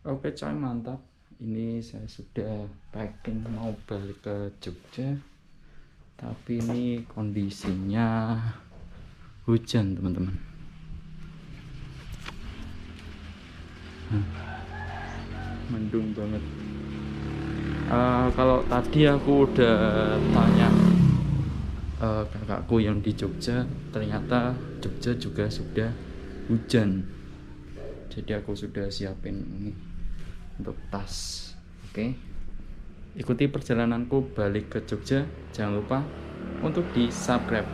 Oke coy, mantap. Ini saya sudah packing mau balik ke Jogja. Tapi ini kondisinya hujan, teman-teman. Mendung banget. Kalau tadi aku udah tanya kakakku yang di Jogja, ternyata Jogja juga sudah hujan. Jadi aku sudah siapin ini untuk tas. Oke, ikuti perjalananku balik ke Jogja. Jangan lupa untuk di subscribe.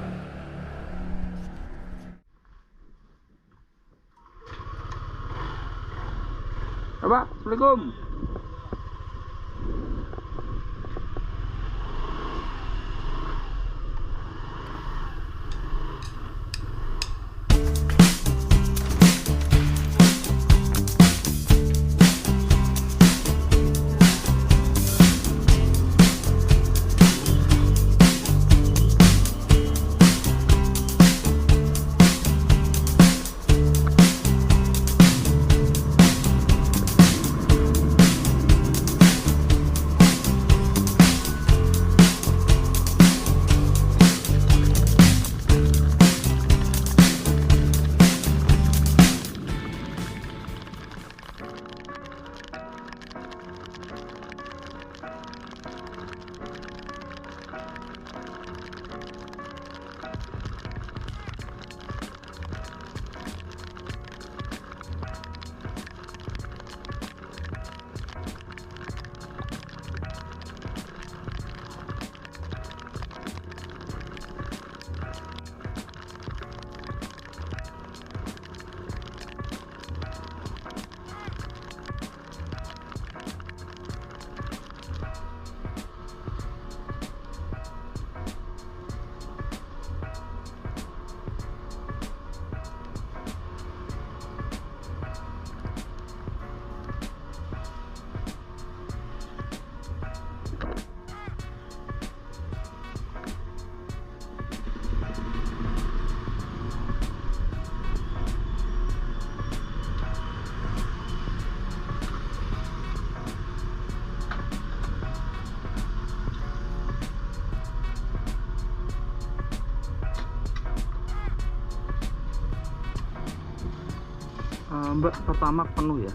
Pak, Assalamualaikum. Mbak, pertama penuh ya.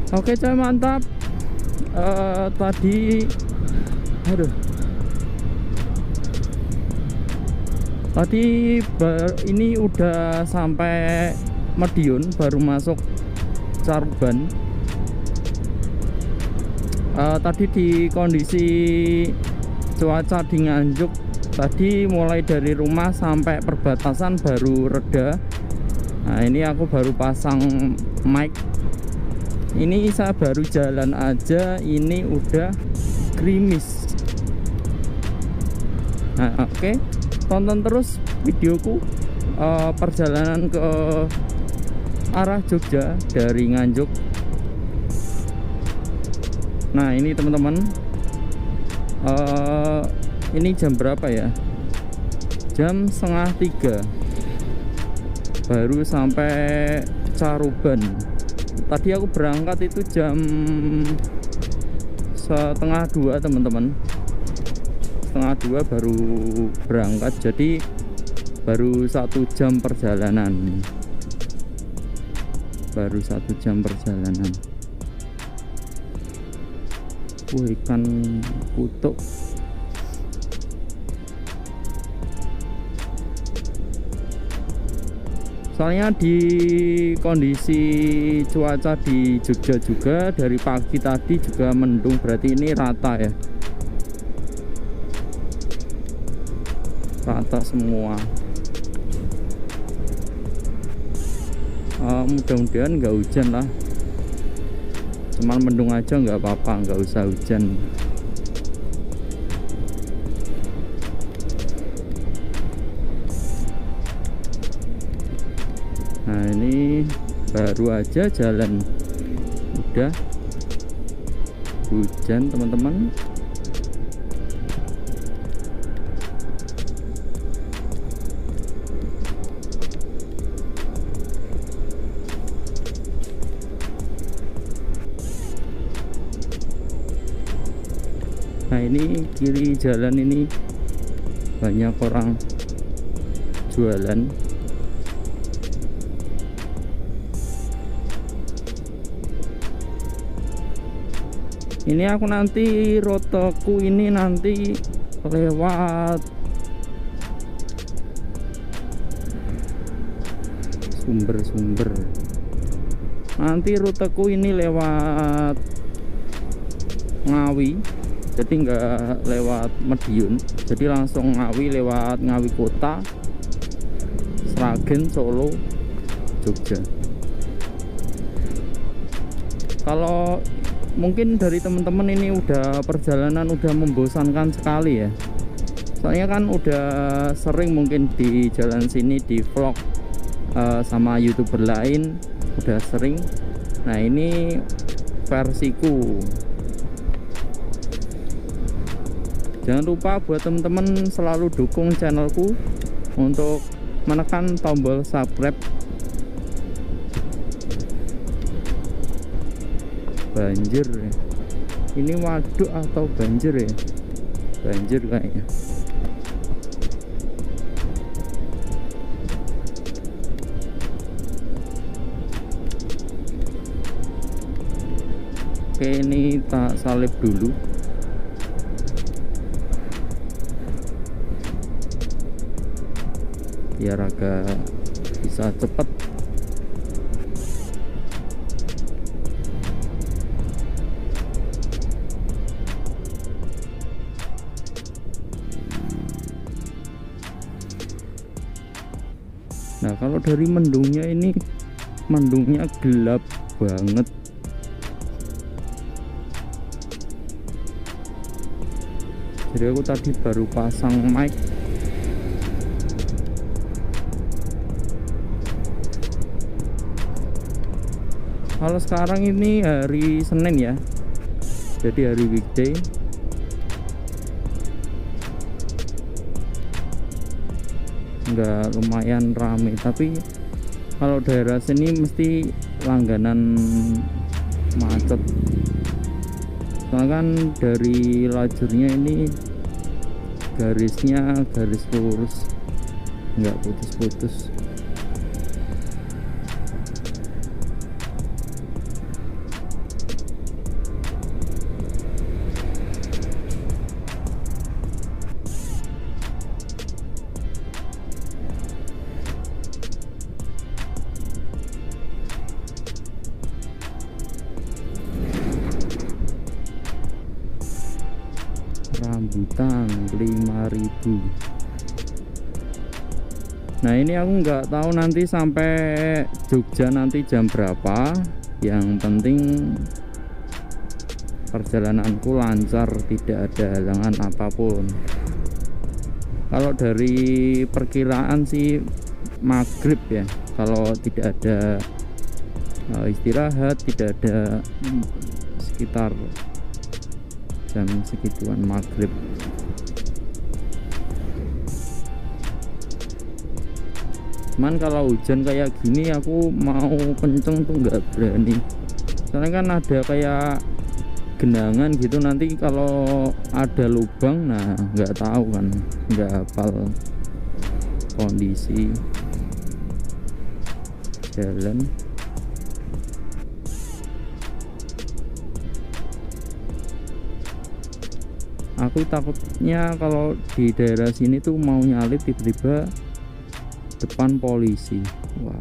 Oke coy, mantap. Tadi aduh, tadi ini udah sampai Madiun, baru masuk Caruban. Tadi di kondisi cuaca di Nganjuk, tadi mulai dari rumah sampai perbatasan baru reda. Nah ini aku baru pasang mic. Ini saya baru jalan aja, ini udah gerimis. Nah oke, tonton terus videoku perjalanan ke arah Jogja dari Nganjuk. Nah ini teman-teman, ini jam berapa ya? Jam 2:30 baru sampai Caruban. Tadi aku berangkat itu jam 1:30 teman-teman, 1:30 baru berangkat, jadi baru 1 jam perjalanan, baru 1 jam perjalanan. Ikan kutuk. Soalnya di kondisi cuaca di Jogja juga dari pagi tadi juga mendung, berarti ini rata ya, rata semua. Mudah-mudahan nggak hujan lah, cuman mendung aja nggak apa-apa, nggak usah hujan. Nah ini baru aja jalan udah hujan teman-teman. Nah ini kiri jalan ini banyak orang jualan. Ini aku nanti rotoku ini nanti lewat sumber-sumber. Nanti ruteku ini lewat Ngawi, jadi nggak lewat Madiun, jadi langsung Ngawi, lewat Ngawi kota, Sragen, Solo, Jogja. Kalau mungkin dari teman-teman ini udah perjalanan udah membosankan sekali ya, soalnya kan udah sering mungkin di jalan sini di vlog sama youtuber lain, udah sering. Nah ini versiku. Jangan lupa buat teman-teman selalu dukung channelku untuk menekan tombol subscribe. Banjir ya. Ini waduk atau banjir ya? Banjir kayaknya. Oke, ini tak salib dulu. Biar agak bisa cepet. Nah kalau dari mendungnya ini, mendungnya gelap banget. Jadi aku tadi baru pasang mic. Kalau sekarang ini hari Senin ya, jadi hari weekday. Nggak lumayan rame, tapi kalau daerah sini mesti langganan macet. Soalnya kan dari lajurnya ini garisnya garis lurus, nggak putus-putus. Nah ini aku nggak tahu nanti sampai Jogja nanti jam berapa. Yang penting perjalananku lancar, tidak ada halangan apapun. Kalau dari perkiraan sih maghrib ya, kalau tidak ada istirahat, tidak ada sekitar jam segituan maghrib. Cuman kalau hujan kayak gini aku mau kenceng tuh nggak berani, soalnya kan ada kayak genangan gitu, nanti kalau ada lubang nah nggak tahu kan, nggak hafal kondisi jalan. Aku takutnya kalau di daerah sini tuh mau nyalip tiba-tiba depan polisi. Wah,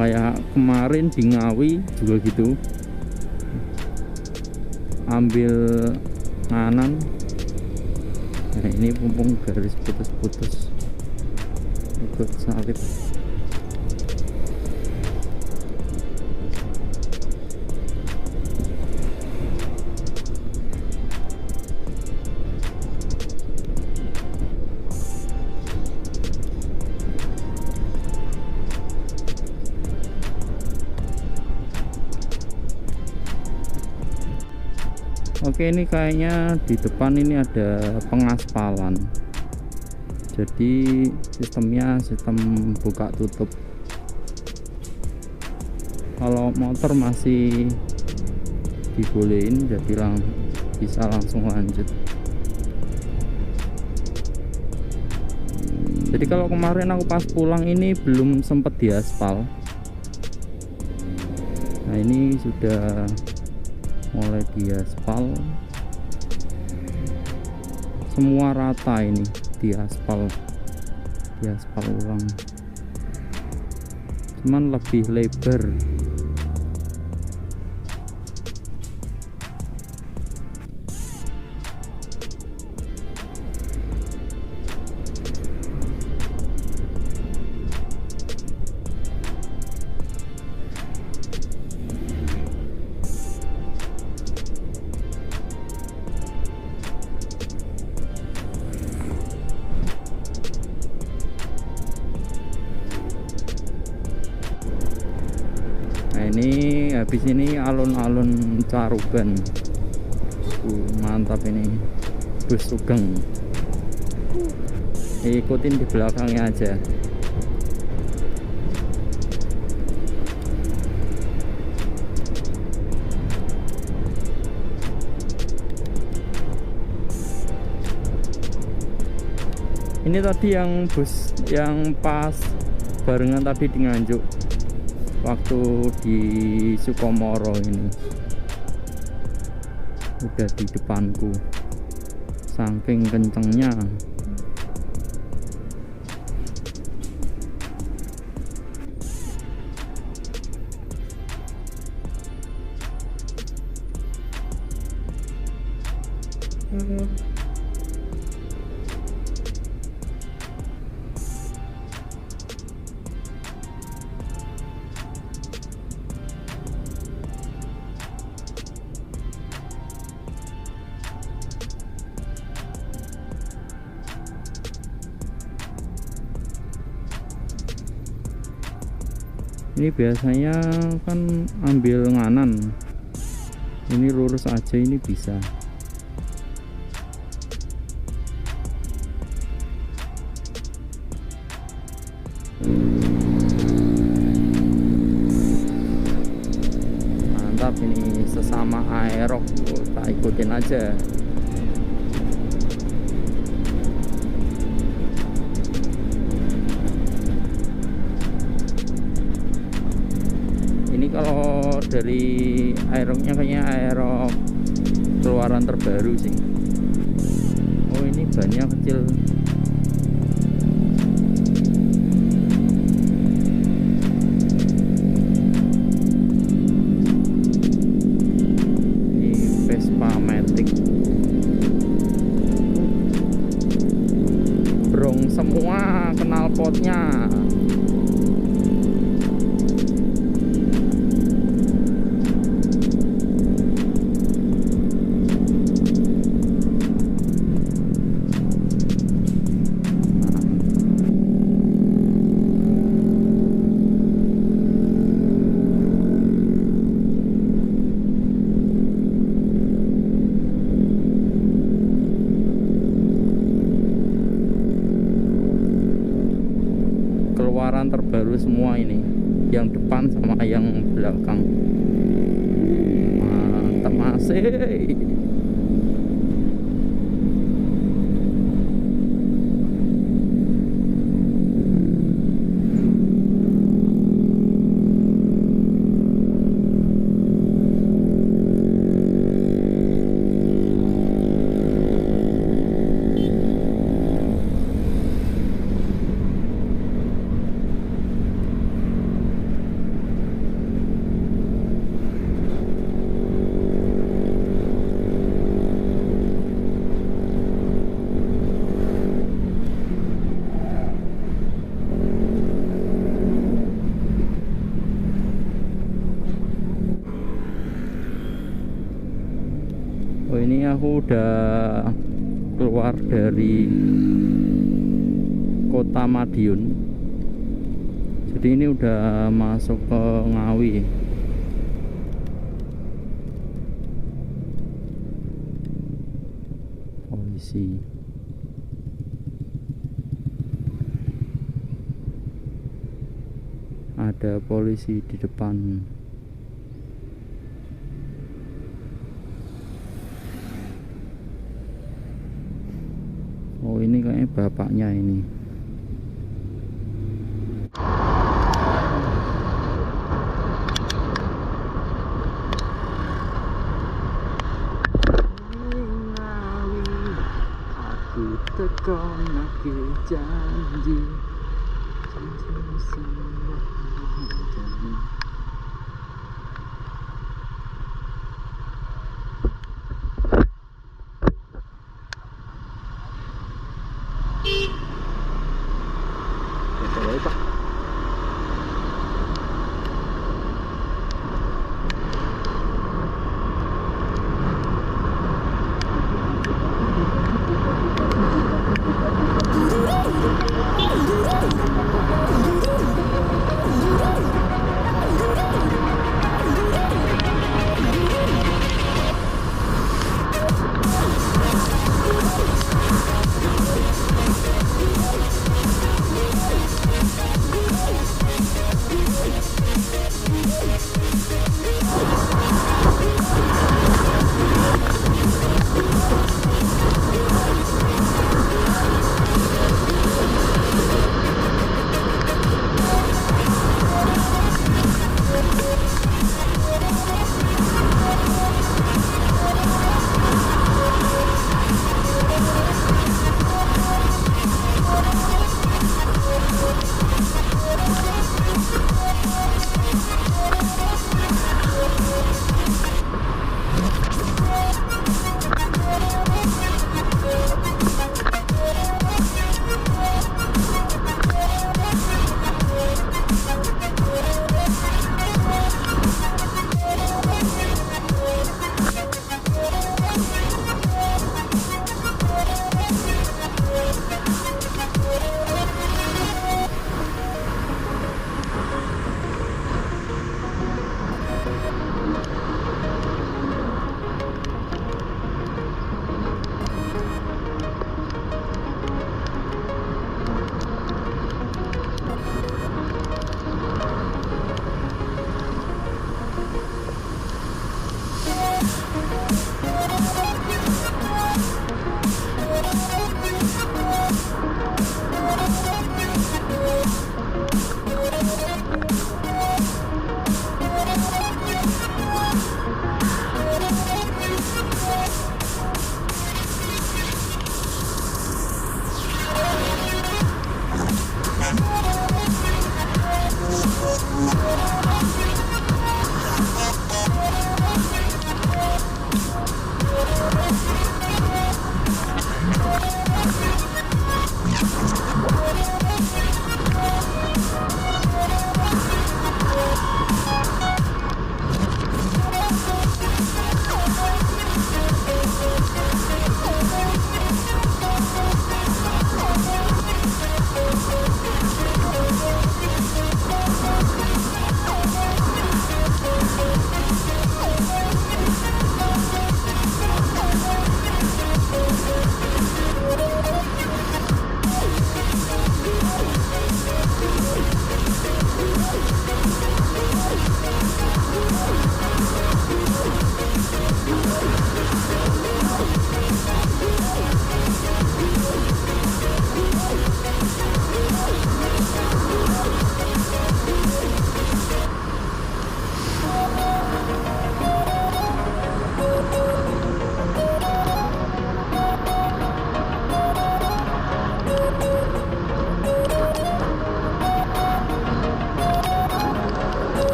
kayak kemarin di Ngawi juga gitu, ambil kanan, nah ini mumpung garis putus-putus ikut salib. Oke, ini kayaknya di depan ini ada pengaspalan, jadi sistemnya sistem buka tutup. Kalau motor masih dibolehin, jadi bisa langsung lanjut. Jadi kalau kemarin aku pas pulang ini belum sempet diaspal, nah ini sudah mulai diaspal, semua rata ini diaspal ulang, cuman lebih lebar. Ini habis ini alun-alun Caruban. Mantap ini bus Sugeng, ikutin di belakangnya aja. Ini tadi yang bus yang pas barengan tadi di Nganjuk waktu di Sukomoro, ini udah di depanku saking kencengnya. Ini biasanya kan ambil nganan, ini lurus aja ini bisa. Mantap, ini sesama aerok, tak ikutin aja. Ini kalau dari aeroknya kayaknya aerok keluaran terbaru sih. Oh, ini bannya kecil. atasnya. Keluaran terbaru semua ini, yang depan sama yang belakang. Mantap masih. Oh, ini aku udah keluar dari kota Madiun, jadi ini udah masuk ke Ngawi. Polisi ada polisi di depan. Oh, ini kayaknya bapaknya ini. Aku tekan lagi janji semua.